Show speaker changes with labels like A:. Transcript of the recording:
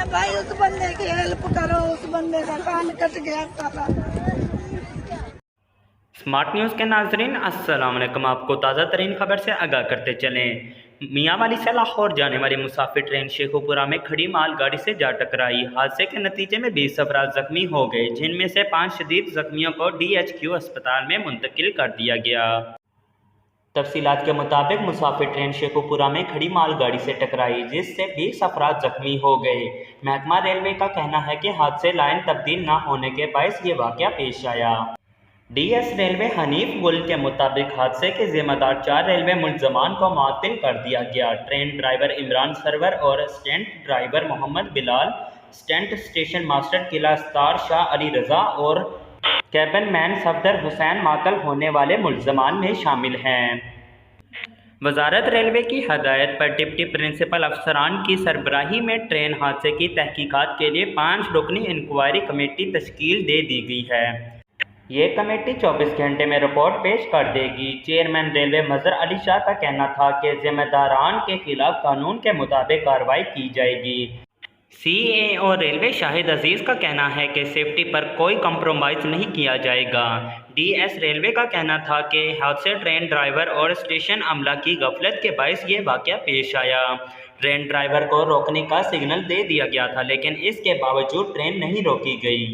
A: भाई उस बंदे की हेल्प करो, उस बंदे का कान कट गया साला।
B: स्मार्ट न्यूज़ के नाजरीन अस्सलाम वालेकुम। आपको ताज़ा तरीन खबर से आगाह करते चलें। मियांवाली से लाहौर जाने वाली मुसाफिर ट्रेन शेखुपुरा में खड़ी मालगाड़ी से जा टकराई। हादसे के नतीजे में 20 अफराद जख्मी हो गए, जिनमें से 5 शदीद जख्मियों को DHQ अस्पताल में मुंतकिल कर दिया गया। तफसीलात के मुताबिक मुसाफिर ट्रेन शेखुपुरा में खड़ी मालगाड़ी से टकराई, जिससे 20 अफराद जख्मी हो गए। महकमा रेलवे का कहना है कि हादसे लाइन तब्दील न होने के बायस ये वाक़या पेश आया। DS रेलवे हनीफ गुल के मुताबिक हादसे के जिम्मेदार 4 रेलवे मुलजमान को मुअत्तल कर दिया गया। ट्रेन ड्राइवर इमरान सरवर और assistant driver Mohammad Bilal, assistant station master Qila Sattar Shah Ali Raza और कैबिन मैन सफदर हुसैन मातल होने वाले मुलजमान में शामिल हैं। वजारत रेलवे की हदायत पर डिप्टी प्रिंसिपल अफसरान की सरबराही में ट्रेन हादसे की तहकीकात के लिए 5 रुकनी इंक्वायरी कमेटी तश्कील दे दी गई है। ये कमेटी 24 घंटे में रिपोर्ट पेश कर देगी। चेयरमैन रेलवे मजहर अली शाह का कहना था कि जिम्मेदारान के खिलाफ कानून के मुताबिक कार्रवाई की जाएगी। CEO रेलवे शाहिद अजीज़ का कहना है कि सेफ्टी पर कोई कंप्रोमाइज़ नहीं किया जाएगा। DS रेलवे का कहना था कि हादसे ट्रेन ड्राइवर और स्टेशन अमला की गफलत के बायस ये वाक़या पेश आया। ट्रेन ड्राइवर को रोकने का सिग्नल दे दिया गया था, लेकिन इसके बावजूद ट्रेन नहीं रोकी गई।